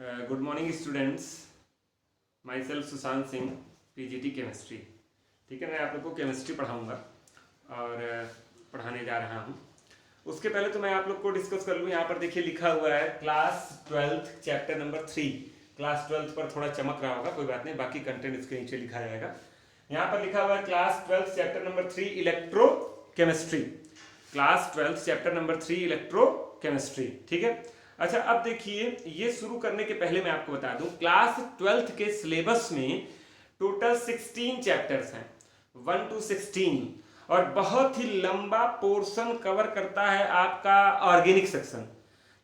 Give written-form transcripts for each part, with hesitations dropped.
Good morning students, my self Sushant Singh, PGT chemistry. ठीक है, मैं आप लोग को केमिस्ट्री पढ़ाऊँगा और पढ़ाने जा रहा हूँ। उसके पहले तो मैं आप लोग को डिस्कस कर लूँ। यहाँ पर देखिए लिखा हुआ है क्लास 12 चैप्टर नंबर 3। क्लास 12 पर थोड़ा चमक रहा होगा, कोई बात नहीं, बाकी कंटेंट इसके नीचे लिखा जाएगा। यहाँ पर लिखा हुआ है class 12 chapter number 3 electro chemistry. Class 12 chapter number 3 electro chemistry. ठीक है, अच्छा अब देखिए, ये शुरू करने के पहले मैं आपको बता दूं, क्लास 12 के सिलेबस में टोटल 16 चैप्टर्स हैं, 1 to 16, और बहुत ही लंबा पोर्शन कवर करता है आपका ऑर्गेनिक सेक्शन।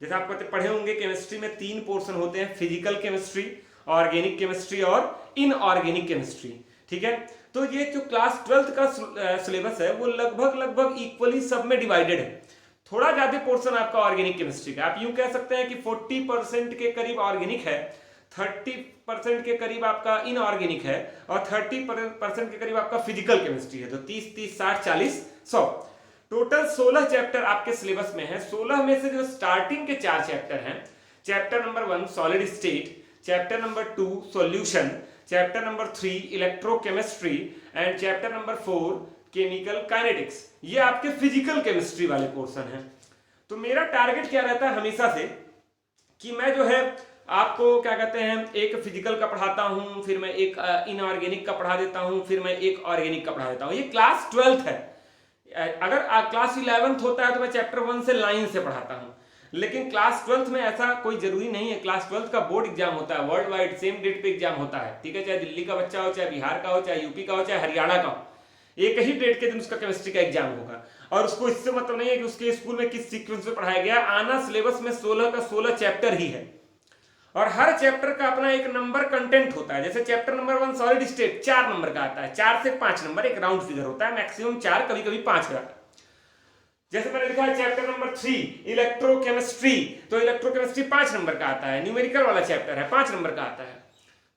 जैसे आप पढ़े होंगे केमिस्ट्री में 3 पोर्शन होते हैं, फिजिकल केमिस्ट्री, ऑर्गेनिक केमिस्ट्री और इनऑर्गेनिक केमिस्ट्री। ठीक है, तो ये जो क्लास 12 का सिलेबस है वो लगभग इक्वली सब में डिवाइडेड है। थोड़ा ज्यादा पोर्शन आपका ऑर्गेनिक केमिस्ट्री का, आप यूं कह सकते हैं कि 40% के करीब ऑर्गेनिक है, 30% के करीब आपका इनऑर्गेनिक है और 30% के करीब आपका फिजिकल केमिस्ट्री है। तो 30, 60, 40, 100 टोटल 16 चैप्टर आपके सिलेबस में है। 16 में से जो स्टार्टिंग के 4 चैप्टर हैं, chapter number 1 solid state, chapter number 2 solution, chapter number 3 electrochemistry and chapter number 4 chemical kinetics, ये आपके फिजिकल केमिस्ट्री वाले पोर्शन हैं। तो मेरा टारगेट क्या रहता है हमेशा से कि मैं जो है आपको क्या कहते हैं, एक फिजिकल का पढ़ाता हूं, फिर मैं एक इनऑर्गेनिक का पढ़ा देता हूं, फिर मैं एक ऑर्गेनिक का पढ़ा देता हूं। ये क्लास 12 है। अगर क्लास 11 होता है तो मैं चैप्टर 1 से लाइन से पढ़ाता हूं, लेकिन क्लास 12 में ऐसा कोई जरूरी नहीं है। क्लास 12 का बोर्ड एग्जाम होता है, वर्ल्ड वाइड सेम डेट पे एग्जाम होता है। ठीक है, चाहे दिल्ली का बच्चा हो, चाहे बिहार का हो, चाहे यूपी का हो, चाहे हरियाणा का हो, एक ही डेट के दिन उसका केमिस्ट्री का एग्जाम होगा। और उसको इससे मतलब नहीं है कि उसके स्कूल में किस सीक्वेंस में पढ़ाया गया। आना सिलेबस में 16 का 16 चैप्टर ही है और हर चैप्टर का अपना एक नंबर कंटेंट होता है। जैसे chapter number 1 solid state 4 number का आता है, 4 से 5 नंबर, एक राउंड फिगर होता है, मैक्सिमम 4, कभी कभी 5 का। जैसे मैंने लिखा है चैप्टर नंबर 3 इलेक्ट्रोकेमिस्ट्री, तो इलेक्ट्रोकेमिस्ट्री 5 नंबर का आता है, न्यूमेरिकल वाला चैप्टर है, 5 नंबर का आता है।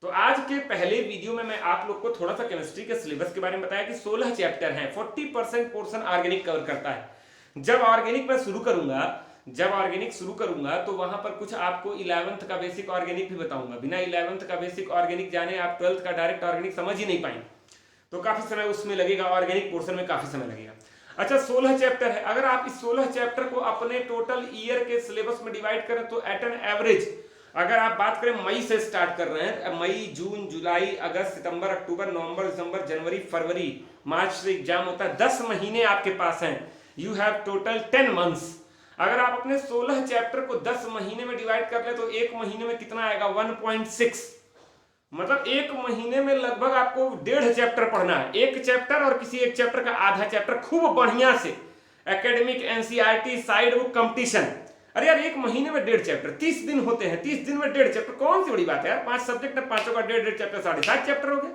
तो आज के पहले वीडियो में मैं आप लोग को थोड़ा सा केमिस्ट्री के सिलेबस के बारे में बताया कि 16 चैप्टर हैं, 40% पोर्शन ऑर्गेनिक कवर करता है। जब ऑर्गेनिक मैं शुरू करूंगा तो वहां पर कुछ आपको 11th का बेसिक ऑर्गेनिक भी बताऊंगा। बिना 11th का बेसिक ऑर्गेनिक जाने आप 12th का डायरेक्ट ऑर्गेनिक समझ ही नहीं पाएंगे, तो काफी समय उसमें लगेगा, ऑर्गेनिक पोर्शन में काफी समय लगेगा। अच्छा, 16 चैप्टर है। अगर आप इस 16 चैप्टर को अपने टोटल ईयर के सिलेबस में डिवाइड करें तो एट एन एवरेज, अगर आप बात करें मई से स्टार्ट कर रहे हैं, मई, जून, जुलाई, अगस्त, सितंबर, अक्टूबर, नवंबर, दिसंबर, जनवरी, फरवरी, मार्च से एग्जाम होता है, 10 महीने आपके पास हैं। You have total 10 months. अगर आप अपने 16 चैप्टर को 10 महीने में डिवाइड कर ले तो एक महीने में कितना आएगा, 1.6। मतलब एक महीने में लगभग आपको 1.5 चैप्टर पढ़ना है, एक चैप्टर और किसी एक चैप्टर का आधा चैप्टर खूब बढ़िया से, academic, NCERT, side book, competition. अरे यार, एक महीने में 1.5 चैप्टर, 30 दिन होते हैं, 30 दिन में 1.5 चैप्टर, कौन सी बड़ी बात है यार। 5 सब्जेक्ट है, 5 का 1.5 चैप्टर, 7.5 चैप्टर हो गए।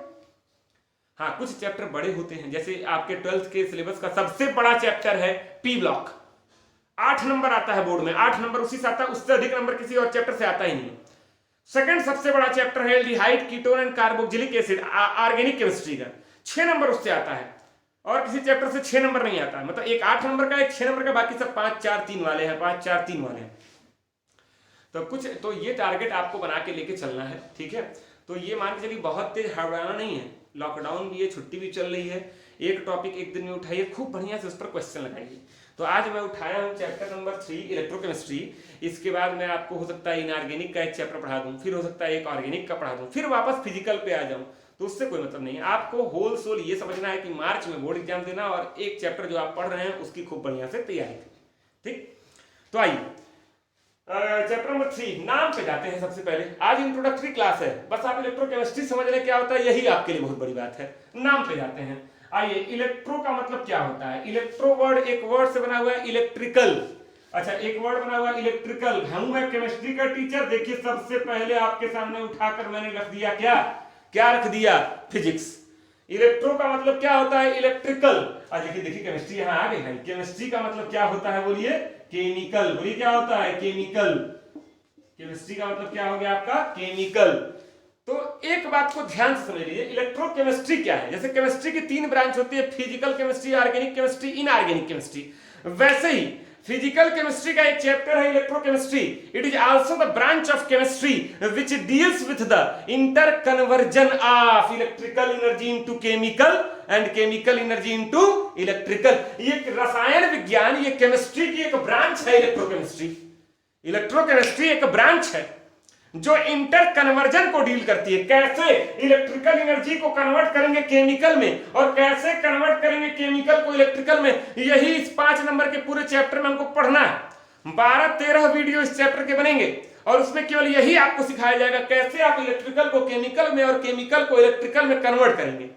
हाँ, कुछ चैप्टर बड़े होते हैं, जैसे आपके 12th के सिलेबस का सबसे बड़ा चैप्टर है पी ब्लॉक, 8 नंबर आता है बोर्ड में, 8 नंबर उसी से आता है, उससे अधिक नंबर किसी और चैप्टर से आता ही नहीं। सेकंड सबसे बड़ा चैप्टर है aldehyde, ketone and carboxylic acid, organic chemistry का, 6 नंबर उससे आता है और किसी चैप्टर से 6 नंबर नहीं आता है। मतलब एक 8 नंबर का, एक 6 नंबर का, बाकी सब 5, 4, 3 वाले हैं, 5, 4, 3 वाले हैं। तो ये टारगेट आपको बना के लेके चलना है। ठीक है, तो ये मान के चलिए बहुत तेज हड़बड़ाना नहीं है। लॉकडाउन भी है, छुट्टी भी चल रही है, एक टॉपिक एक दिन में उठाइए, खूब बढ़िया से उस पर क्वेश्चन लगाइए। तो आज मैं उठाया हूँ चैप्टर नंबर 3 इलेक्ट्रोकेमिस्ट्री। इसके बाद मैं आपको हो सकता है इनऑर्गेनिक का एक चैप्टर पढ़ा दूं, फिर हो सकता है एक ऑर्गेनिक का पढ़ा दूं, फिर वापस फिजिकल पे आ जाऊं, तो उससे कोई मतलब नहीं है। आपको होल सोल ये समझना है कि मार्च में बोर्ड एग्जाम देना और एक चैप्टर जो आप पढ़ रहे हैं उसकी खूब बढ़िया से तैयारी करें। ठीक, तो आइए चैप्टर नंबर 3 नाम पे जाते हैं। सबसे पहले आज इंट्रोडक्टरी क्लास है, बस आप इलेक्ट्रोकेमिस्ट्री समझ लें क्या होता है, यही आपके लिए बहुत बड़ी बात है। नाम पे जाते हैं। आइए, इलेक्ट्रो का मतलब क्या होता है। इलेक्ट्रो वर्ड एक वर्ड से बना हुआ है, इलेक्ट्रिकल। अच्छा, एक वर्ड बना हुआ है इलेक्ट्रिकल। हम मैं केमिस्ट्री का टीचर, देखिए सबसे पहले आपके सामने उठाकर मैंने रख दिया क्या रख दिया, फिजिक्स। इलेक्ट्रो का मतलब क्या होता है, इलेक्ट्रिकल। देखिए केमिस्ट्री यहां आ गई है। केमिस्ट्री का मतलब क्या होता है, बोलिए केमिकल। बोलिए क्या होता है, केमिकल। केमिस्ट्री का मतलब क्या हो गया आपका, केमिकल। तो एक बात को ध्यान से समझ लीजिए, इलेक्ट्रोकेमिस्ट्री क्या है। जैसे केमिस्ट्री की 3 ब्रांच होती है, physical chemistry, organic chemistry, inorganic chemistry, वैसे ही फिजिकल केमिस्ट्री का एक चैप्टर है electrochemistry. It is also the branch of chemistry which deals with the inter conversion of electrical energy into chemical and chemical energy into electrical. ये रसायन विज्ञान, ये chemistry की एक ब्रांच है इलेक्ट्रोकेमिस्ट्री। इलेक्ट्रोकेमिस्ट्री एक ब्रांच है जो इंटर कन्वर्जन को डील करती है। कैसे इलेक्ट्रिकल एनर्जी को कन्वर्ट करेंगे केमिकल में और कैसे कन्वर्ट करेंगे केमिकल को इलेक्ट्रिकल में, यही इस 5 नंबर के पूरे चैप्टर में हमको पढ़ना है। 12-13 वीडियो इस चैप्टर के बनेंगे और उसमें केवल यही आपको सिखाया जाएगा कैसे आप इलेक्ट्रिकल को केमिकल में और केमिकल को इलेक्ट्रिकल में कन्वर्ट करेंगे।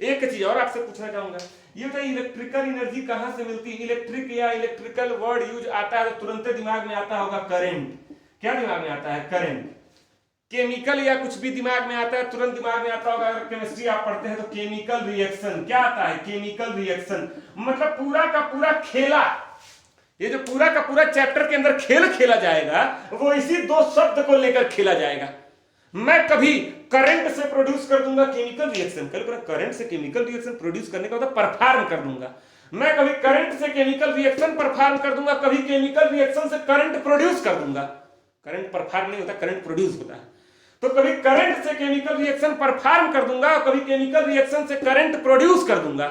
एक चीज और आपसे पूछना चाहूंगा, ये तो इलेक्ट्रिकल एनर्जी कहां से मिलती है? इलेक्ट्रिक या इलेक्ट्रिकल वर्ड यूज आता है तो तुरंत दिमाग में आता होगा करंट। क्या दिमाग में आता है? करंट। केमिकल या कुछ भी दिमाग में आता है तुरंत दिमाग में आता होगा, अगर केमिस्ट्री आप पढ़ते हैं तो केमिकल रिएक्शन। क्या आता है? Chemical reaction. मतलब पूरा का पूरा खेला, ये जो पूरा का पूरा चैप्टर के अंदर खेल खेला जाएगा वो इसी 2 शब्द को लेकर खेला जाएगा। मैं कभी करंट से प्रोड्यूस कर दूंगा केमिकल रिएक्शन, कल करंट से केमिकल रिएक्शन प्रोड्यूस करने का मतलब परफॉर्म कर दूंगा। मैं कभी करंट से केमिकल रिएक्शन परफॉर्म कर दूंगा, कभी केमिकल रिएक्शन से करंट प्रोड्यूस कर दूंगा। करंट परफॉर्म नहीं होता, करंट प्रोड्यूस होता है। तो कभी करंट से केमिकल रिएक्शन परफॉर्म कर दूंगा और कभी केमिकल रिएक्शन से करंट प्रोड्यूस कर दूंगा।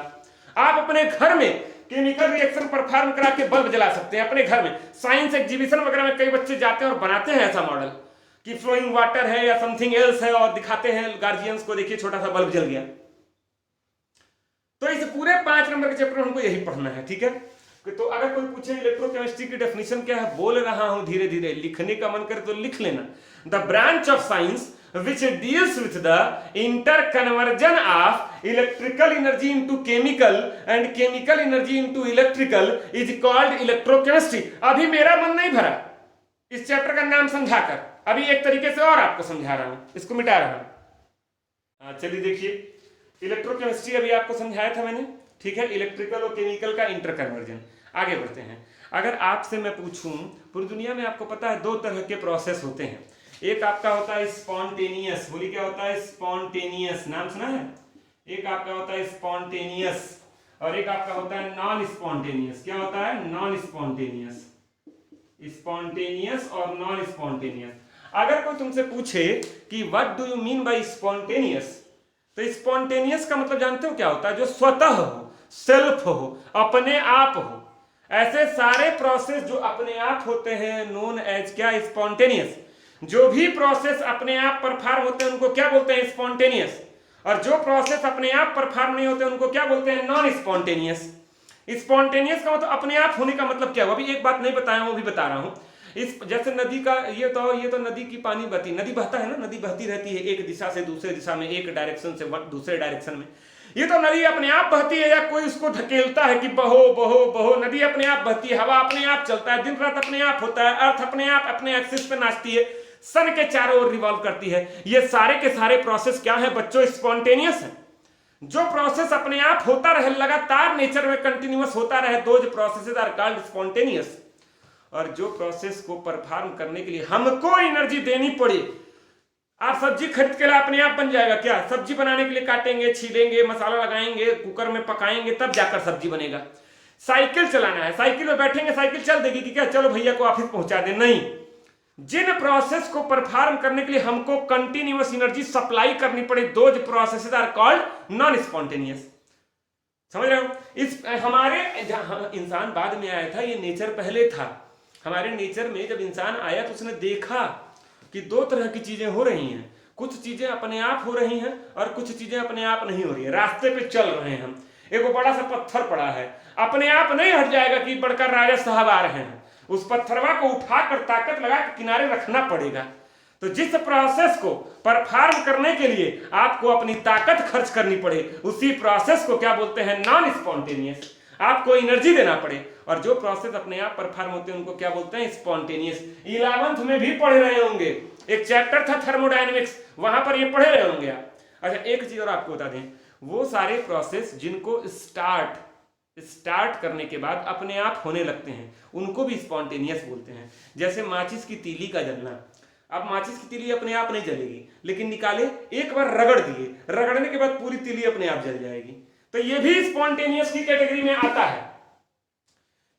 आप अपने घर में केमिकल रिएक्शन परफॉर्म करा के बल्ब जला सकते हैं अपने घर में। साइंस एग्जीबिशन वगैरह में कई बच्चे जाते हैं और बनाते हैं ऐसा मॉडल कि फ्लोइंग वाटर है या समथिंग एल्स है और दिखाते हैं गार्जियंस को, देखिए छोटा सा बल्ब जल गया। तो इस पूरे 5 नंबर के चैप्टर में हमको यही पढ़ना है, ठीक है। तो अगर कोई पूछे इलेक्ट्रोकेमिस्ट्री की डेफिनेशन क्या है, बोल रहा हूं धीरे धीरे, लिखने का मन करे तो लिख लेना। The branch of science which deals with the interconversion of electrical energy into chemical and chemical energy into electrical is called electrochemistry। अभी मेरा मन नहीं भरा इस चैप्टर का नाम समझाकर, अभी एक तरीके से और आपको समझा रहा हूं, इसको मिटा रहा हूं। चलिए देखिए, इलेक्ट्रोकेमिस्ट्री अभी आपको समझाया था मैंने, ठीक है। इलेक्ट्रिकल और केमिकल का इंटरकन्वर्जन। आगे बढ़ते हैं। अगर आपसे मैं पूछूं, पूरी दुनिया में आपको पता है 2 तरह के प्रोसेस होते हैं। एक आपका होता है स्पॉन्टेनियस, बोलिए क्या होता है? स्पॉन्टेनियस, नाम सुना है? एक आपका होता है स्पॉन्टेनियस और एक आपका होता है नॉन स्पॉन्टेनियस। क्या होता है? Non spontaneous. स्पॉन्टेनियस और नॉन स्पॉन्टेनियस। अगर कोई तुमसे पूछे कि what do you mean by spontaneous, तो स्पॉन्टेनियस का मतलब जानते हो क्या होता है? जो स्वतः हो, सेल्फ हो, अपने आप हो। ऐसे सारे प्रोसेस जो अपने आप होते हैं नोन एज क्या? स्पॉन्टेनियस। जो भी प्रोसेस अपने आप परफॉर्म होते हैं उनको क्या बोलते हैं? स्पॉन्टेनियस। और जो प्रोसेस अपने आप परफॉर्म नहीं होते उनको क्या बोलते हैं? Non spontaneous. स्पॉन्टेनियस का मतलब अपने आप होने का मतलब क्या हुआ? अभी एक बात नहीं बताया हूं, वो भी बता रहा हूं। इस जैसे नदी का ये तो नदी की पानी बहती, नदी बहता है ना, नदी बहती रहती है एक दिशा से दूसरे दिशा में, एक डायरेक्शन से दूसरे डायरेक्शन में। ये तो नदी अपने आप बहती है या कोई उसको ढकेलता है कि बहो बहो बहो? नदी अपने आप बहती है, हवा अपने आप चलता है, दिन रात अपने आप होता है, अर्थ अपने आप अपने एक्सिस पे नाचती है, सन के चारों ओर रिवॉल्व करती है। ये सारे के सारे प्रोसेस क्या है बच्चों? स्पॉन्टेनियस है। जो प्रोसेस अपने आप होता रहे, लगातार नेचर में कंटिन्यूअस होता रहे, those processes are called spontaneous. और जो प्रोसेस को परफॉर्म करने के लिए हमको एनर्जी देनी पड़े, आप सब्जी खरीद के लाए अपने आप बन जाएगा क्या? सब्जी बनाने के लिए काटेंगे, छीलेंगे, मसाला लगाएंगे, कुकर में पकाएंगे, तब जाकर सब्जी बनेगा। साइकिल चलाना है, साइकिल में बैठेंगे, साइकिल चल देगी कि क्या? चलो भैया को ऑफिस पहुंचा दे? नहीं। जिन प्रोसेस को परफॉर्म करने के लिए हमको कंटिन्यूअस एनर्जी सप्लाई करनी पड़े, those processes are called non spontaneous. समझ रहे हो? इस हमारे इंसान बाद में आया था, ये नेचर पहले था। हमारे नेचर में जब इंसान आया तो उसने देखा कि 2 तरह की चीजें हो रही हैं। कुछ चीजें अपने आप हो रही हैं और कुछ चीजें अपने आप नहीं हो रही है। रास्ते पे चल रहे हैं हम, एक बड़ा सा पत्थर पड़ा है, अपने आप नहीं हट जाएगा कि बड़का राजा साहब आ रहे हैं, उस पत्थरवा को उठाकर ताकत लगा के किनारे रखना पड़ेगा। तो जिस प्रोसेस को परफॉर्म करने के लिए आपको अपनी ताकत खर्च करनी पड़े, उसी प्रोसेस को क्या बोलते हैं? Non spontaneous. आपको एनर्जी देना पड़े। और जो प्रोसेस अपने आप परफॉर्म होते हैं उनको क्या बोलते हैं? स्पॉन्टेनियस। 11th में भी पढ़े रहे होंगे, एक चैप्टर था थर्मोडायनेमिक्स, वहां पर ये पढ़े रहे होंगे आप। अच्छा, एक चीज और आपको बता दें, वो सारे प्रोसेस जिनको स्टार्ट करने के बाद अपने आप होने लगते हैं उनको भी स्पॉन्टेनियस बोलते हैं। जैसे माचिस की तीली का जलना। अब माचिस की तीली अपने आप नहीं जलेगी, लेकिन निकाले, एक बार रगड़ दिए, रगड़ने के बाद पूरी तीली अपने आप जल जाएगी। तो ये भी स्पॉन्टेनियस की कैटेगरी में आता है।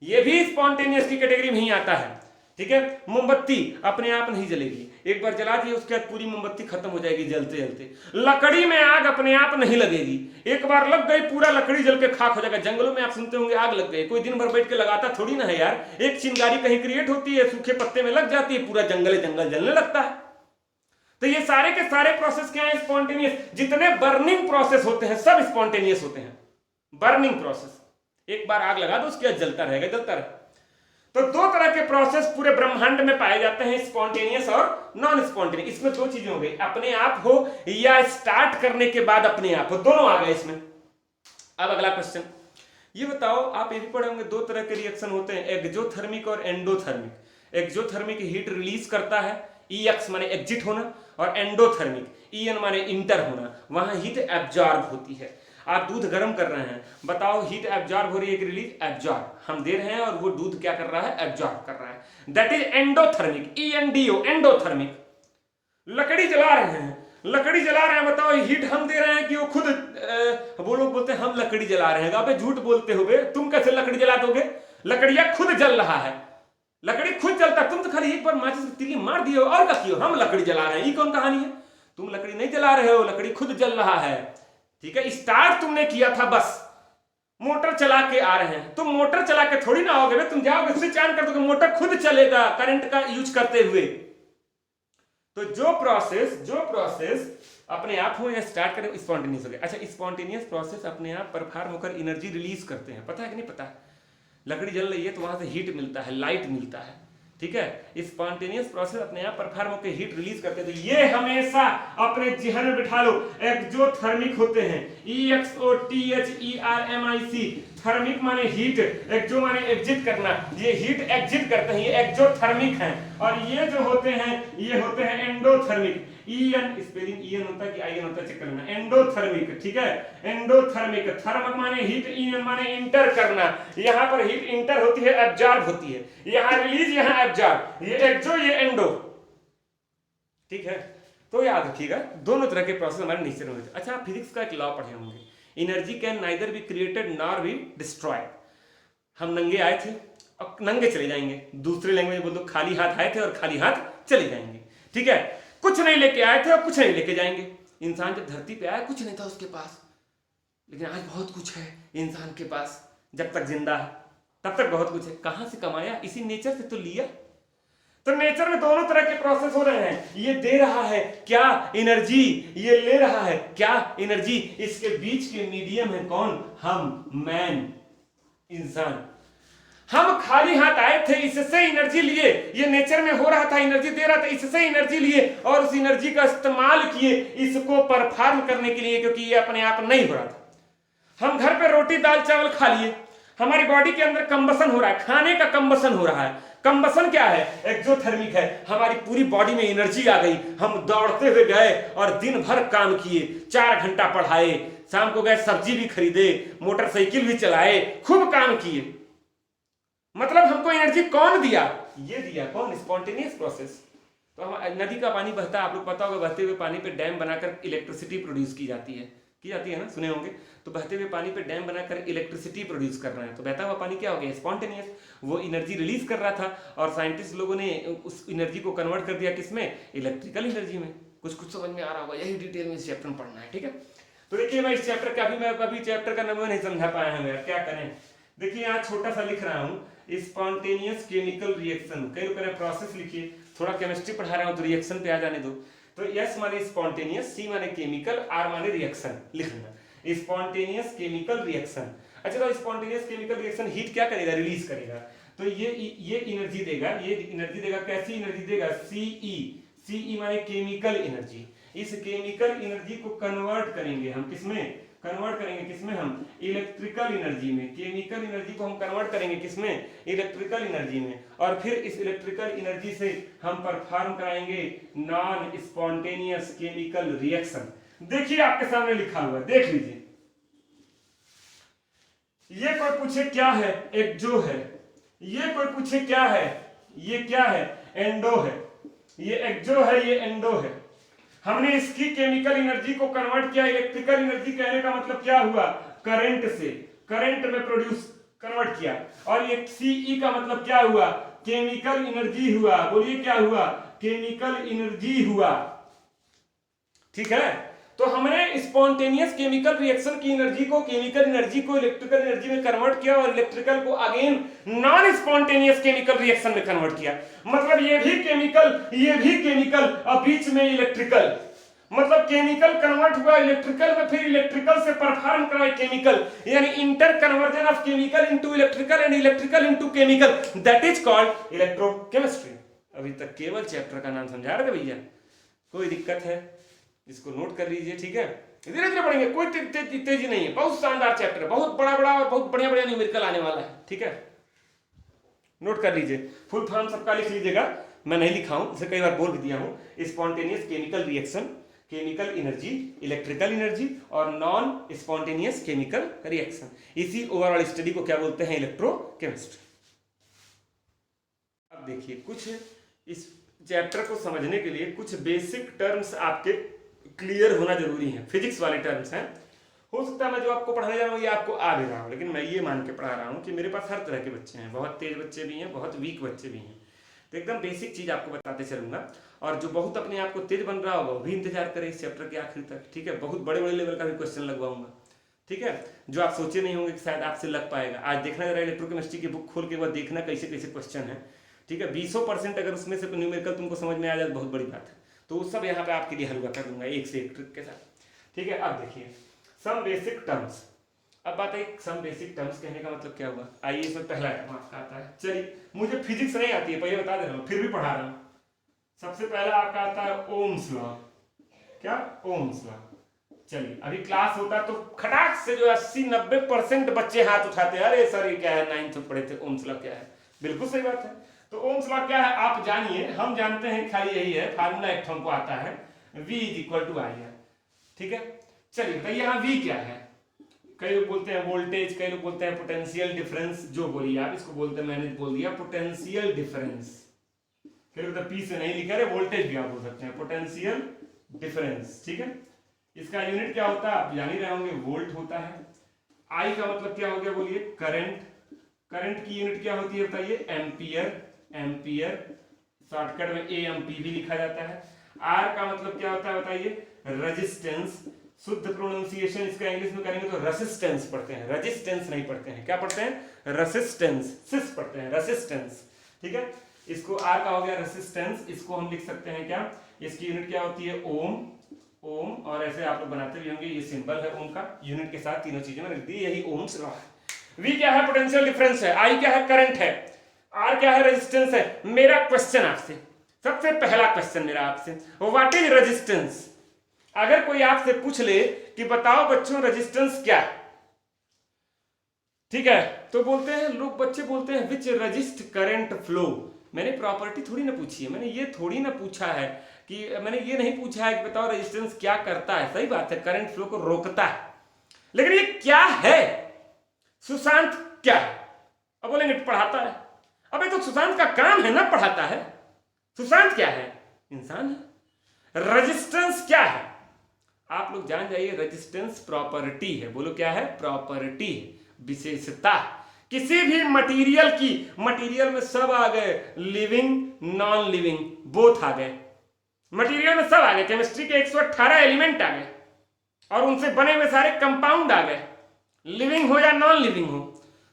ये भी स्पॉन्टेनियस की कैटेगरी में ही आता है। ठीक है, मोमबत्ती अपने आप नहीं जलेगी, एक बार जला दी उसके बाद पूरी मोमबत्ती खत्म हो जाएगी जलते जलते। लकड़ी में आग अपने आप नहीं लगेगी, एक बार लग गई पूरा लकड़ी जल के खाक हो जाएगा। जंगलों में आप सुनते होंगे आग लग गई, कोई दिन भर बैठ के लगाता थोड़ी ना है यार, एक चिंगारी कहीं क्रिएट होती है, सूखे पत्ते में लग जाती है, पूरा जंगल जलने लगता है। तो ये सारे के सारे प्रोसेस क्या है? स्पॉन्टेनियस। जितने बर्निंग प्रोसेस होते हैं सब स्पॉन्टेनियस होते हैं। बर्निंग प्रोसेस, एक बार आग लगा दो उसके बाद जलता रहेगा, जलता रहेगा। तो दो तरह के प्रोसेस पूरे ब्रह्मांड में पाए जाते हैं, स्पॉन्टेनियस और नॉन स्पॉन्टेनियस। इसमें दो चीजें हो गई, अपने आप हो या स्टार्ट करने के बाद अपने आप हो, दोनों आ गए इसमें। अब अगला क्वेश्चन ये बताओ, आप ये भी पढ़े होंगे दो तरह के रिएक्शन होते हैं, एक्सोथर्मिक और एंडोथर्मिक। एक्सोथर्मिक हीट रिलीज करता है, EX माने एग्जिट होना, और एंडोथर्मिक EN माने इंटर होना, वहां हीट एब्जॉर्ब होती है। आप दूध गर्म कर रहे हैं, बताओ हीट एब्जॉर्ब हो रही है कि रिलीज? एब्जॉर्ब हम दे रहे हैं और वो दूध क्या कर रहा है? एब्जॉर्ब कर रहा है। That is endothermic, ENDO, endothermic. लकड़ी जला रहे हैं, लकड़ी जला रहे हैं, बताओ हीट हम दे रहे हैं कि वो खुद वो लोग बोलते हैं हम लकड़ी जला रहे हैं। अबे झूठ बोलते हो बे, तुम कैसे लकड़ी जला दोगे? लकड़ियां खुद जल रहा है, लकड़ी खुद जलता, तुम तो खाली एक बार माचिस की तीली मार दिए और क्या किए? हम लकड़ी जला रहे हैं, ये कौन कहानी है? तुम लकड़ी नहीं जला रहे हो, लकड़ी खुद जल रहा है। ठीक है, स्टार्ट तुमने किया था, बस मोटर चला के आ रहे हैं, तुम मोटर चला के थोड़ी ना आओगे, तुम जाओगे स्विच ऑन कर दोगे, मोटर खुद चलेगा करंट का यूज करते हुए। तो जो प्रोसेस अपने आप हो या स्टार्ट करें, स्पॉन्टेनियस हो गया। अच्छा, स्पॉन्टेनियस प्रोसेस अपने आप परफॉर्म होकर एनर्जी रिलीज करते हैं, पता है कि नहीं पता? लकड़ी जल रही है तो वहां से हीट मिलता है, लाइट मिलता है। ठीक है, स्पॉन्टेनियस प्रोसेस अपने आप परफॉर्म होकर हीट रिलीज करते हैं। तो ये हमेशा अपने जहन में बिठा लो, एक्सोथर्मिक होते हैं, EXOTHERMIC। थर्मिक माने हीट, एक्सो माने एग्जिट करना, ये हीट एग्जिट करते हैं, ये एक्सोथर्मिक हैं। और ये जो होते हैं ये होते हैं एंडोथर्मिक। EN स्पेलिंग EN होता है कि IN होता है, चेक करना। एंडोथर्मिक, ठीक है, एंडोथर्मिक। थर्म माने हीट, EN माने इंटर करना। यहां पर हीट इंटर होती है, एब्जॉर्ब होती है, यहां रिलीज, यहां एब्जॉर्ब, ये एक्सो ये एंडो। ठीक है, तो याद रखिएगा दोनों तरह के प्रोसेस हमारे नेचर में होते हैं। अच्छा, आप फिजिक्स का एक लॉ पढ़े होंगे, energy can neither be created nor be destroyed. हम नंगे आए थे और नंगे चले जाएंगे, दूसरे लैंग्वेज बोल दो खाली हाथ आए थे और खाली हाथ चले जाएंगे। ठीक है, कुछ नहीं लेके आए थे और कुछ नहीं लेके जाएंगे। इंसान जब धरती पे आया कुछ नहीं था उसके पास, लेकिन आज बहुत कुछ है इंसान के पास। जब तक जिंदा है तब तक बहुत कुछ है। कहां से कमाया? इसी नेचर से तो लिया। तो नेचर में दोनों तरह के प्रोसेस हो रहे हैं, ये दे रहा है क्या? एनर्जी। ये ले रहा है क्या? एनर्जी। इसके बीच के मीडियम है कौन? हम, मैन, इंसान। हम खाली हाथ आए थे, इससे एनर्जी लिए, ये नेचर में हो रहा था, एनर्जी दे रहा था, इससे एनर्जी लिए और उस एनर्जी का इस्तेमाल किए इसको परफॉर्म करने के लिए, क्योंकि ये अपने आप नहीं हो रहा था। हम घर पे रोटी दाल चावल खा लिए, हमारी बॉडी के अंदर कंबसन हो रहा है, खाने का कंबसन हो रहा है। कंबसन क्या है? एक्सोथर्मिक है। हमारी पूरी बॉडी में एनर्जी आ गई, हम दौड़ते हुए गए और दिन भर काम किए, 4 घंटा पढ़ाए, शाम को गए सब्जी भी खरीदे, मोटरसाइकिल भी चलाए, खूब काम किए। मतलब हमको एनर्जी कौन दिया? ये दिया कौन? Spontaneous process. तो हम नदी का पानी बहता है, आप लोग पता होगा, बहते हुए पानी पे डैम बनाकर इलेक्ट्रिसिटी प्रोड्यूस की जाती है ना, सुने होंगे। तो बहते हुए पानी पे डैम बनाकर इलेक्ट्रिसिटी प्रोड्यूस कर रहे हैं, तो बहता हुआ पानी क्या हो गया? स्पॉन्टेनियस। वो एनर्जी रिलीज कर रहा था और साइंटिस्ट लोगों ने उस एनर्जी को कन्वर्ट कर दिया किसमें? इलेक्ट्रिकल एनर्जी में। कुछ समझ में आ रहा होगा, यही डिटेल में इस चैप्टर में पढ़ना है। ठीक है, तो देखिए मैं इस चैप्टर का अभी चैप्टर का नाम नहीं समझा पाया हूं यार, क्या करें। देखिए यहाँ छोटा सा लिख रहा हूँ, स्पॉन्टेनियस केमिकल रिएक्शन। कई लोग कह रहे हैं प्रोसेस लिखिए, थोड़ा केमिस्ट्री पढ़ा रहा हूँ तो रिएक्शन पे आ जाने दो। तो एस माने स्पॉन्टेनियस, सी माने केमिकल, आर माने रिएक्शन लिखना। Spontaneous chemical reaction. अच्छा, तो स्पॉन्टेनियस केमिकल रिएक्शन हीट क्या करेगा? रिलीज करेगा। तो ये एनर्जी देगा, ये एनर्जी देगा। कैसी एनर्जी देगा? सीई माने केमिकल एनर्जी। इस केमिकल एनर्जी को कन्वर्ट करेंगे हम किसमें? कन्वर्ट करेंगे किसमें? हम इलेक्ट्रिकल एनर्जी में। केमिकल एनर्जी को हम कन्वर्ट करेंगे किसमें? इलेक्ट्रिकल एनर्जी में। और फिर इस इलेक्ट्रिकल एनर्जी से हम परफॉर्म कराएंगे नॉन स्पॉन्टेनियस केमिकल रिएक्शन। देखिए आपके सामने लिखा हुआ है, देख लीजिए। ये कोई पूछे क्या है? एक्सो है। ये कोई पूछे क्या है? ये क्या है? एंडो है। ये एक्सो है, ये एंडो है। हमने इसकी केमिकल एनर्जी को कन्वर्ट किया इलेक्ट्रिकल एनर्जी। कहने का मतलब क्या हुआ? करंट से, करंट में प्रोड्यूस कन्वर्ट किया। और ये Ce का मतलब क्या हुआ, केमिकल एनर्जी हुआ। बोलिए क्या हुआ, केमिकल एनर्जी हुआ। ठीक है, तो हमने स्पॉन्टेनियस केमिकल रिएक्शन की एनर्जी को, केमिकल एनर्जी को इलेक्ट्रिकल एनर्जी में कन्वर्ट किया और इलेक्ट्रिकल को again non spontaneous chemical reaction में कन्वर्ट किया। मतलब ये भी केमिकल और बीच में इलेक्ट्रिकल, मतलब केमिकल कन्वर्ट हुआ इलेक्ट्रिकल में, फिर इलेक्ट्रिकल से परफॉर्म कराए केमिकल, यानी inter conversion of chemical into electrical and electrical into chemical, that is called electrochemistry. अभी तक केवल चैप्टर का नाम समझा रहे भैया, कोई दिक्कत है इसको नोट कर लीजिए। ठीक है, धीरे धीरे पढ़ेंगे, कोई तेजी नहीं है, बहुत शानदार चैप्टर है, बहुत बड़ा बड़ा और बहुत बढ़िया बढ़िया न्यूमेरिकल आने वाला है। ठीक है, नोट कर लीजिए, फुल फॉर्म सबका लिख लीजिएगा, मैं नहीं लिखा हूं, इसे कई बार बोल भी दिया हूं। Spontaneous chemical reaction, chemical energy, electrical energy और नॉन स्पॉन्टेनियस केमिकल रिएक्शन, इसी ओवरऑल स्टडी को क्या बोलते हैं, इलेक्ट्रोकेमिस्ट्री। अब देखिए, कुछ इस चैप्टर को समझने के लिए कुछ बेसिक टर्म्स आपके क्लियर होना जरूरी है, फिजिक्स वाले टर्म्स हैं। हो सकता है मैं जो आपको पढ़ाने जा रहा हूँ ये आपको आ भी रहा हूँ, लेकिन मैं ये मान के पढ़ा रहा हूँ कि मेरे पास हर तरह के बच्चे हैं, बहुत तेज बच्चे भी हैं, बहुत वीक बच्चे भी हैं, तो एकदम बेसिक चीज आपको बताते चलूंगा। और जो बहुत अपने आप को तेज बन रहा होगा वो भी इंतजार करे इस चैप्टर के आखिर तक। ठीक है, बहुत बड़े बड़े लेवल का भी क्वेश्चन लगवाऊंगा। ठीक है, जो आप सोचे नहीं होंगे कि शायद आपसे लग पाएगा। आज देखना जरा इलेक्ट्रोकेमिस्ट्री की बुक खोल के बाद देखना कैसे कैसे क्वेश्चन है। ठीक है, 20% अगर उसमें से न्यूमेरिकल तुमको समझ में आ जाए बहुत बड़ी बात है, तो वो सब यहाँ पे आपके लिए हल कर दूंगा एक से एक ट्रिक के साथ। ठीक है, अब देखिए सम बेसिक टर्म्स। अब बात है सम बेसिक टर्म्स कहने का मतलब क्या हुआ, आइए इसमें पहला टर्म आपका आता है। चलिए, मुझे फिजिक्स नहीं आती है, पहले बता दे रहा हूँ, फिर भी पढ़ा रहा हूँ। सबसे पहला आपका आता है ओम्स लॉ। क्या, ओम्स लॉ। चलिए, अभी क्लास होता तो खटाक से जो 80-90% बच्चे हाथ उठाते हैं, अरे सर ये क्या है, 9th में पढ़े थे, ओम्स लॉ क्या है। बिल्कुल सही बात है। तो ओम्स लॉ क्या है आप जानिए, हम जानते हैं, खाली यही है, फार्मूला एक हमको आता है, V = I। ठीक है, चलिए बताइए यहाँ V क्या है। कई लोग बोलते हैं वोल्टेज, कई लोग बोलते हैं पोटेंशियल डिफरेंस, जो बोलिए आप इसको बोलते हैं, मैंने बोल दिया पोटेंशियल डिफरेंस। कई लोग पी से नहीं लिखा, वोल्टेज भी आप बोल सकते हैं, पोटेंशियल डिफरेंस। ठीक है, इसका यूनिट क्या होता है आप जान ही रहे होंगे, वोल्ट होता है। I का मतलब क्या हो गया बोलिए, करंट। करंट की यूनिट क्या होती है बताइए, एम्पियर। एम्पियर शॉर्टकट में AMP भी लिखा जाता है। R का मतलब क्या होता है बताइए, रेजिस्टेंस। शुद्ध प्रोनाउंसिएशन इसका इंग्लिश में करेंगे तो रेसिस्टेंस पढ़ते हैं, रेजिस्टेंस नहीं पढ़ते हैं। क्या पढ़ते हैं, रेसिस्टेंस, सिस पढ़ते हैं, रेसिस्टेंस। ठीक है, इसको R का हो गया रेसिस्टेंस, इसको हम लिख सकते हैं क्या, इसकी यूनिट क्या होती है, ओम। ओम, और ऐसे आप लोग बनाते भी होंगे, ये सिंबल है ओम का, यूनिट के साथ तीनों चीजें लिख दी, यही ओम्स लॉ है। V क्या है, पोटेंशियल डिफरेंस है। I क्या है, करंट है। R क्या है, रेजिस्टेंस है। मेरा क्वेश्चन आपसे, सबसे पहला क्वेश्चन मेरा आपसे, व्हाट इज रेजिस्टेंस। अगर कोई आपसे पूछ ले कि बताओ बच्चों रेजिस्टेंस क्या है, ठीक है, तो बोलते हैं लोग, बच्चे बोलते हैं विच रजिस्ट करंट फ्लो। मैंने प्रॉपर्टी थोड़ी ना पूछी है, मैंने ये थोड़ी ना पूछा है कि, मैंने ये नहीं पूछा है कि बताओ रेजिस्टेंस क्या करता है। सही बात है, करंट फ्लो को रोकता है, लेकिन ये क्या है, सुशांत क्या है। अब बोलेंगे पढ़ाता है, अबे तो सुशांत का काम है ना पढ़ाता है। सुशांत क्या है, इंसान है। रेजिस्टेंस क्या है आप लोग जान जाइए, रेजिस्टेंस प्रॉपर्टी है। बोलो क्या है, प्रॉपर्टी, विशेषता किसी भी मटेरियल की। मटेरियल में सब आ गए, लिविंग नॉन लिविंग बोथ आ गए, मटेरियल में सब आ गए। केमिस्ट्री के 118 एलिमेंट आ गए और उनसे बने हुए सारे कंपाउंड आ गए, लिविंग हो या नॉन लिविंग हो।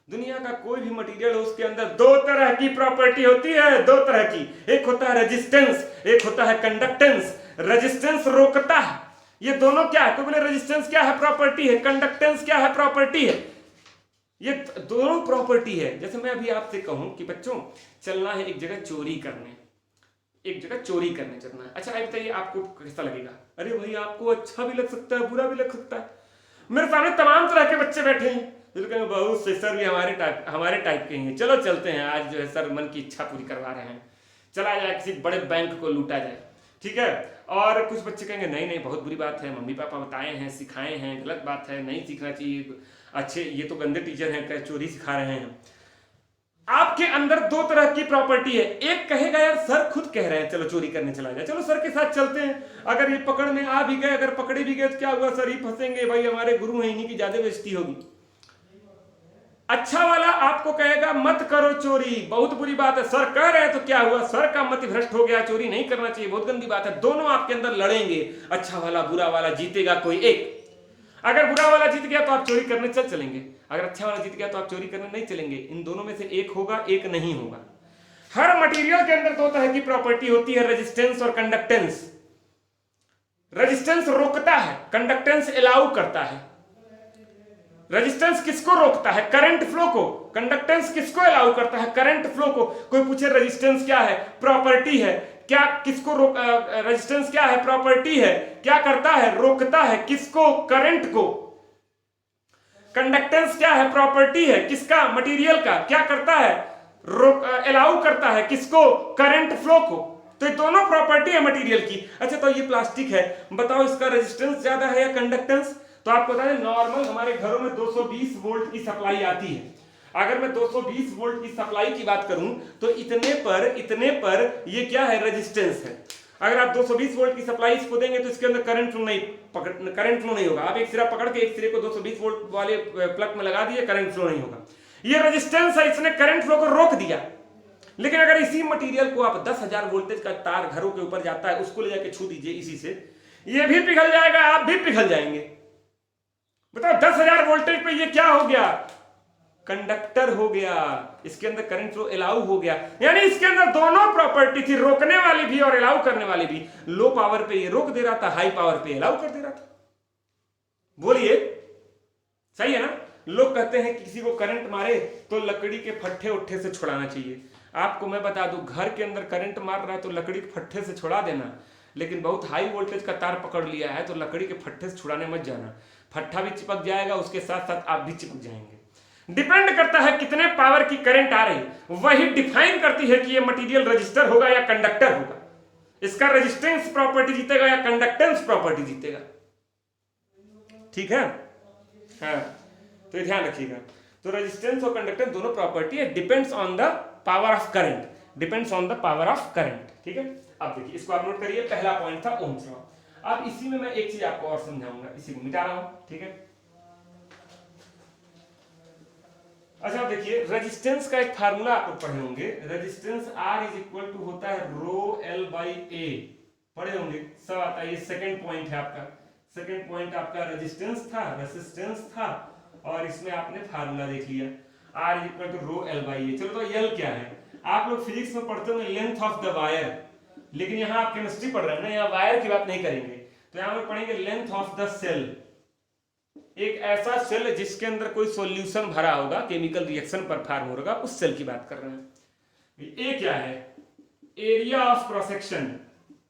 दुनिया का कोई भी मटेरियल हो, उसके अंदर दो तरह की प्रॉपर्टी होती है, दो तरह की, एक होता है रेजिस्टेंस, एक होता है कंडक्टेंस। रेजिस्टेंस रोकता है, ये दोनों क्या है, तो बोले रेजिस्टेंस क्या है, प्रॉपर्टी है, कंडक्टेंस क्या है, प्रॉपर्टी है। ये दोनों प्रॉपर्टी है। जैसे मैं अभी आपसे कहूं कि बच्चों चलना है एक जगह चोरी करने, एक जगह चोरी करने चलना है। अच्छा ये बताइए आपको कैसा लगेगा। अरे भाई आपको अच्छा भी लग सकता है, बुरा भी लग सकता है। मेरे सामने तमाम तरह के बच्चे बैठे हैं, कहेंगे बहुत से सर भी हमारे टाइप के हैं, चलो चलते हैं आज जो है सर मन की इच्छा पूरी करवा रहे हैं, चला जाए किसी बड़े बैंक को लूटा जाए। ठीक है, और कुछ बच्चे कहेंगे नहीं नहीं बहुत बुरी बात है, मम्मी पापा बताए हैं, सिखाए हैं, गलत बात है, नहीं सीखना चाहिए, अच्छे ये तो गंदे टीचर हैं, चोरी सिखा रहे हैं। आपके अंदर दो तरह की प्रॉपर्टी है। एक कहेगा यार सर खुद कह रहे हैं चलो चोरी करने चला जाए, चलो सर के साथ चलते हैं, अगर ये पकड़ने आ भी गए, अगर पकड़े भी गए तो क्या हुआ, सर ही फंसेंगे, भाई हमारे गुरु हैं, इन्हीं की ज्यादा बेइज्जती होगी। अच्छा वाला आपको कहेगा मत करो चोरी, बहुत बुरी बात है। सर कह रहे हैं तो क्या हुआ, सर का मति भ्रष्ट हो गया, चोरी नहीं करना चाहिए, बहुत गंदी बात है। दोनों आपके अंदर लड़ेंगे, अच्छा वाला बुरा वाला, जीतेगा कोई एक। अगर बुरा वाला जीत गया तो आप चोरी करने चलेंगे, अगर अच्छा वाला जीत गया तो आप चोरी करने नहीं चलेंगे। इन दोनों में से एक होगा, एक नहीं होगा। हर मटेरियल के अंदर दो तरह की प्रॉपर्टी होती है, रेजिस्टेंस और कंडक्टेंस। रेजिस्टेंस रोकता है, कंडक्टेंस अलाउ करता है। रेजिस्टेंस किसको रोकता है, करंट फ्लो को। कंडक्टेंस किसको अलाउ करता है, करंट फ्लो को। कोई पूछे रेजिस्टेंस क्या है, प्रॉपर्टी है। क्या किसको रेजिस्टेंस क्या है, प्रॉपर्टी है। क्या करता है, रोकता है किसको, करंट को। कंडक्टेंस क्या है, प्रॉपर्टी है किसका, मटेरियल का। क्या करता है, अलाउ करता है किसको, करंट फ्लो को। तो ये दोनों प्रॉपर्टी है मटेरियल की। अच्छा तो ये प्लास्टिक है, बताओ इसका रेजिस्टेंस ज्यादा है या कंडक्टेंस। तो आपको बता दें, नॉर्मल हमारे घरों में 220 वोल्ट की सप्लाई आती है। अगर मैं 220 वोल्ट की सप्लाई की बात करूं तो इतने पर ये क्या है, रेजिस्टेंस है। अगर आप 220 वोल्ट की सप्लाई इसको देंगे तो इसके अंदर करंट फ्लो नहीं होगा। आप एक सिरा पकड़ के एक सिरे को 220 वोल्ट वाले प्लग में लगा दिए, करंट फ्लो नहीं होगा। ये रेजिस्टेंस है, इसने करंट फ्लो को रोक दिया। लेकिन अगर इसी मटेरियल को आप 10,000 वोल्टेज का तार घरों के ऊपर जाता है, उसको ले जाके छू दीजिए इसी से, ये भी पिघल जाएगा, आप भी पिघल जाएंगे। बताओ 10,000 वोल्टेज पे ये क्या हो गया, कंडक्टर हो गया। इसके अंदर करंट फ्लो अलाउ हो गया। यानी इसके अंदर दोनों प्रॉपर्टी थी, रोकने वाली भी और अलाउ करने वाली भी। लो पावर पे ये रोक दे रहा था, हाई पावर पे अलाउ कर दे रहा था। बोलिए सही है ना। लोग कहते हैं कि किसी को करंट मारे तो लकड़ी के फट्ठे उट्ठे से छुड़ाना चाहिए। आपको मैं बता दूं, घर के अंदर करंट मार रहा है तो लकड़ी के फट्ठे से छुड़ा देना, लेकिन बहुत हाई वोल्टेज का तार पकड़ लिया है तो लकड़ी के फट्ठे से छुड़ाने मत जाना। फट्ठा भी चिपक जाएगा, उसके साथ साथ आप भी चिपक जाएंगे। डिपेंड करता है कितने पावर की करंट आ रही, वही डिफाइन करती है कि ये मटेरियल रजिस्टर होगा या कंडक्टर होगा। इसका रेजिस्टेंस प्रॉपर्टी जीतेगा या कंडक्टेंस प्रॉपर्टी जीतेगा। ठीक है, हाँ तो ध्यान रखिएगा। तो रेजिस्टेंस और कंडक्टेंस दोनों प्रॉपर्टी है, depends on the power of current, depends on the power of current. ठीक है, अब देखिए इसको आप नोट करिए, पहला पॉइंट था ओम्स लॉ। अब इसी में मैं एक चीज आपको और समझाऊंगा, इसी को मिटा रहा हूं। ठीक है, अच्छा अब देखिए, रेजिस्टेंस का एक फार्मूला आप लोग पढ़े होंगे। Resistance R is equal to होता है रो L बाई A, पढ़े होंगे सब आता है। ये सेकंड पॉइंट है आपका, सेकंड पॉइंट आपका रेजिस्टेंस था और इसमें आपने फार्मूला देख लिया, R is equal to rho L by A। चलो तो L क्या है, आप लोग फिजिक्स में पढ़ते होंगे लेंथ ऑफ द वायर, लेकिन यहाँ आप केमिस्ट्री पढ़ रहे हैं ना, यहाँ वायर की बात नहीं करेंगे। तो यहाँ हम पढ़ेंगे लेंथ ऑफ द सेल। एक ऐसा सेल जिसके अंदर कोई सॉल्यूशन भरा होगा, केमिकल रिएक्शन परफॉर्म होगा, उस सेल की बात कर रहे हैं। ए क्या है, area of cross section,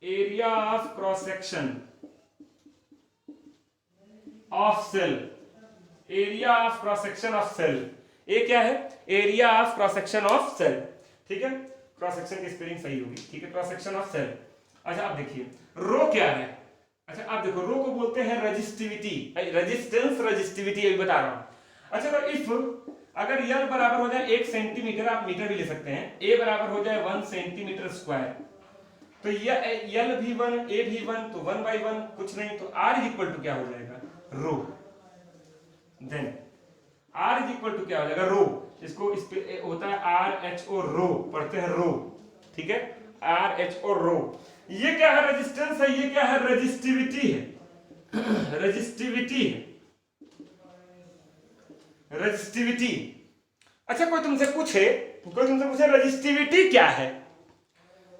area of cross section of cell, area of cross section of cell. A क्या है, area of cross section of cell. ठीक है, क्रॉस सेक्शन की स्पेलिंग सही होगी। ठीक है, क्रॉस सेक्शन ऑफ सेल। अच्छा अब देखिए रो क्या है। अच्छा आप देखो, रो को बोलते हैं रेजिस्टिविटी, रेजिस्टेंस रेजिस्टिविटी अभी बता रहा हूं। अच्छा तो इफ अगर L बराबर हो जाए 1 सेंटीमीटर, आप मीटर भी ले सकते हैं, A बराबर हो जाए 1 सेंटीमीटर स्क्वायर, तो ये L भी 1 A भी 1, तो 1 बाई 1 कुछ नहीं, तो R इज इक्वल टू क्या हो जाएगा, rho. Then R is equal to क्या हो जाएगा, रो। इसको इस पे होता है RHO, रो पढ़ते हैं रो। ठीक है, RHO रो। ये क्या है, रेजिस्टेंस है, ये क्या है, रेजिस्टिविटी है, रेजिस्टिविटी है, रेजिस्टिविटी। अच्छा कोई तुमसे पूछे रेजिस्टिविटी क्या है,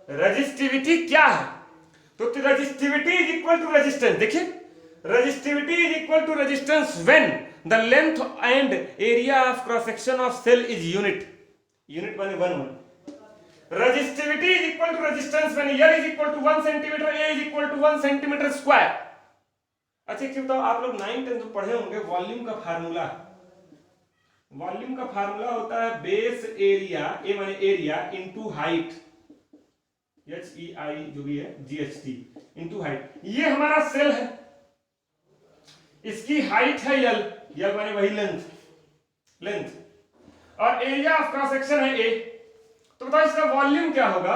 रेजिस्टिविटी क्या है, तो resistivity is equal to resistance. देखिए resistivity is equal to resistance when the length and area of cross section of cell is unit, unit माने 1 resistivity is equal to resistance when L is equal to 1 centimeter, A is equal to 1 centimeter square। अच्छा क्यों बताओ, आप लोग 9th 10th पढ़े होंगे volume का formula. Volume का फार्मूला होता है बेस एरिया, ए माने एरिया, इनटू हाइट, HEI जो भी है GHT, इनटू हाइट। ये हमारा सेल है, इसकी हाइट है L माने वही लेंथ, और एरिया ऑफ क्रॉस सेक्शन है A। तो बताओ इसका वॉल्यूम क्या होगा,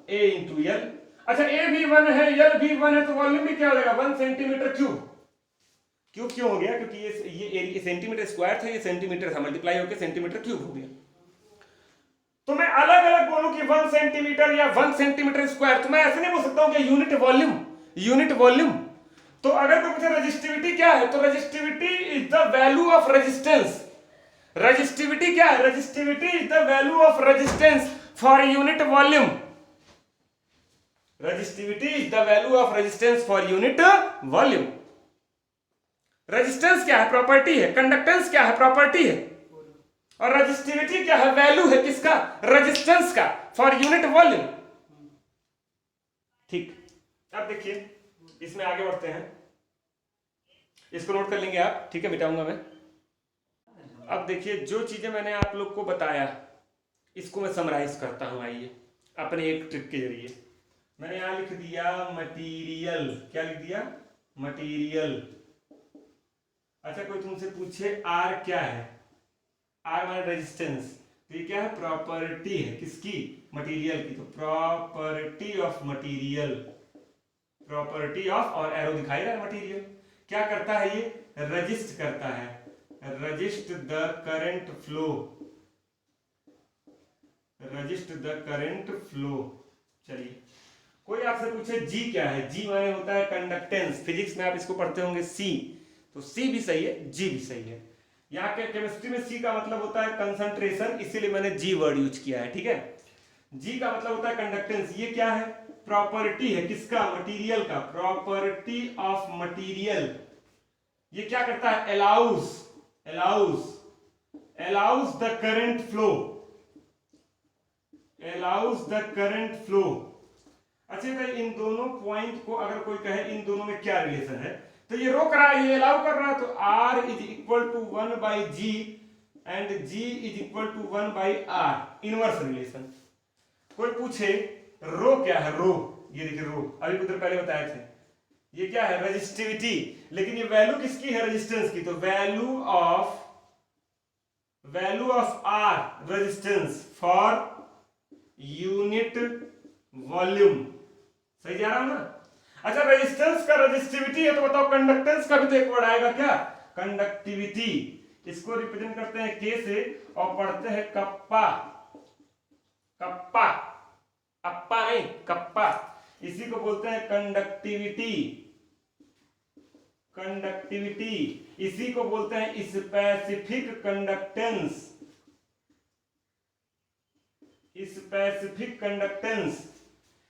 A इंटू L। अच्छा A भी 1 है, L भी 1 है, तो वॉल्यूम भी क्या हो जाएगा 1 सेंटीमीटर क्यूब। क्यूब क्यों हो गया? क्योंकि ये सेंटीमीटर स्क्वायर था, ये सेंटीमीटर था, मल्टीप्लाई होकर सेंटीमीटर क्यूब हो गया। तो मैं अलग अलग बोलूं कि 1 सेंटीमीटर या 1 सेंटीमीटर स्क्वायर, तो मैं ऐसे नहीं बोल सकता हूं कि यूनिट वॉल्यूम, यूनिट वॉल्यूम। तो अगर कोई पूछे रेजिस्टिविटी क्या है, तो resistivity is the value of resistance. Resistivity क्या है? Resistivity is the value of resistance for unit volume. Resistivity is the value of resistance for unit volume. Resistance क्या है? प्रॉपर्टी है। कंडक्टेंस क्या है? प्रॉपर्टी है। और रेजिस्टिविटी क्या है? वैल्यू है किसका? रेजिस्टेंस का, फॉर यूनिट वॉल्यूम। ठीक, अब देखिए इसमें आगे बढ़ते हैं, इसको नोट कर लेंगे आप, ठीक है, मिटाऊंगा मैं। अब देखिए जो चीजें मैंने आप लोग को बताया इसको मैं समराइज करता हूं, आइए, अपने एक ट्रिक के जरिए। मैंने यहां लिख दिया मटीरियल। क्या लिख दिया? मटीरियल। अच्छा, कोई तुमसे पूछे आर क्या है? आर माने रेजिस्टेंस, तो ये क्या है? प्रॉपर्टी है किसकी? मटेरियल की। तो property of material, property of, और एरो दिखाई रहा है मटेरियल। क्या करता है ये? रजिस्ट करता है, resist the current flow, resist the current flow. चलिए, कोई आपसे पूछे जी क्या है? जी माने होता है कंडक्टेंस। फिजिक्स में आप इसको पढ़ते होंगे सी, तो सी भी सही है, जी भी सही है। यहाँ के केमिस्ट्री में सी का मतलब होता है कंसंट्रेशन, इसीलिए मैंने जी वर्ड यूज किया है, ठीक है। जी का मतलब होता है कंडक्टेंस। ये क्या है? प्रॉपर्टी है किसका? मटेरियल का। Property of material. ये क्या करता है? Allows, allows the current flow, allows the current flow. अच्छा भाई, इन दोनों पॉइंट को अगर कोई कहे इन दोनों में क्या रिलेशन है, तो ये रोक रहा है, ये अलाउ कर रहा है, तो R is equal to 1 by G and G is equal to 1 by R, inverse relation. कोई पूछे रो क्या है? रो, ये देखिए रो, अभी कुछ देर पहले बताए थे, ये क्या है? रेजिस्टिविटी। लेकिन ये वैल्यू किसकी है? रेजिस्टेंस की। तो value of R resistance for unit volume. सही जा रहा हूं ना? अच्छा, रेजिस्टेंस का रेजिस्टिविटी है, तो बताओ कंडक्टेंस का भी तो एक वर्ड आएगा क्या? कंडक्टिविटी। इसको रिप्रेजेंट करते हैं के से और पढ़ते हैं कप्पा, कप्पा, अप्पा नहीं, कप्पा। इसी को बोलते हैं कंडक्टिविटी, कंडक्टिविटी। इसी को बोलते हैं स्पेसिफिक कंडक्टेंस, स्पेसिफिक कंडक्टेंस।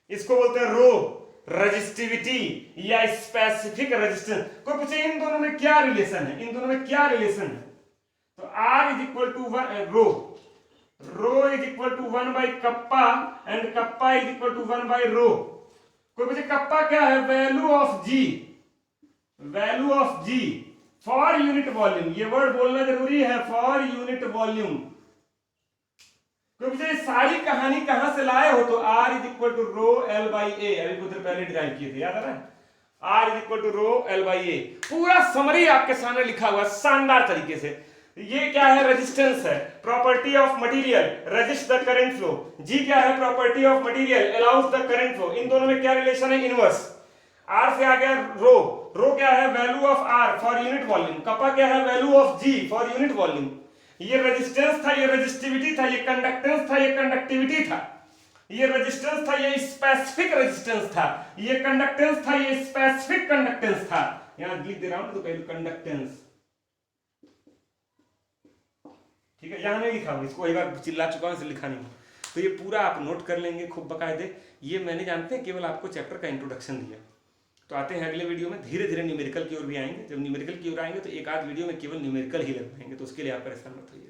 इसको बोलते हैं रो, रेजिस्टिविटी या स्पेसिफिक रेजिस्टेंस। कोई पूछे इन दोनों में क्या रिलेशन है? इन दोनों में क्या रिलेशन है? तो R is equal to rho, rho is equal to 1 by kappa and kappa is equal to 1 by rho. कोई पूछे कप्पा क्या है? Value of G, value of G for unit volume. ये वर्ड बोलना जरूरी है, फॉर यूनिट वॉल्यूम। क्योंकि सारी कहानी कहां से लाए हो? तो R is equal to rho L by A, अभी कुछ देर पहले डिराइव किए थे, याद आ रहा है? R is equal to rho L by A. पूरा समरी आपके सामने लिखा हुआ शानदार तरीके से। ये क्या है? रेजिस्टेंस है, property of material, resist the current flow. जी क्या है? Property of material, allows the current flow. इन दोनों में क्या रिलेशन है? इनवर्स। R से आ गया रो, रो क्या है? Value of R for unit volume. Kappa क्या है? Value of G for unit volume. ये रेजिस्टेंस था, ये रेजिस्टिविटी था, ये कंडक्टेंस था, ये कंडक्टिविटी था। ये रेजिस्टेंस था, ये स्पेसिफिक रेजिस्टेंस था, ये कंडक्टेंस था, ये स्पेसिफिक कंडक्टेंस था। यहां लिख दे रहा हूं तो कह दो कंडक्टेंस, ठीक है। यहां नहीं लिखा हूं, इसको एक बार चिल्ला चुका हूं, इसे लिखा नहीं। तो ये पूरा आप नोट कर लेंगे खूब बकायदे। ये मैंने जानते हैं केवल आपको चैप्टर का इंट्रोडक्शन दिया। तो आते हैं अगले वीडियो में, धीरे धीरे न्यूमेरिकल की ओर भी आएंगे। जब न्यूमेरिकल की ओर आएंगे तो एक आध वीडियो में केवल न्यूमेरिकल ही लग पाएंगे, तो उसके लिए आप परेशान मत होइए।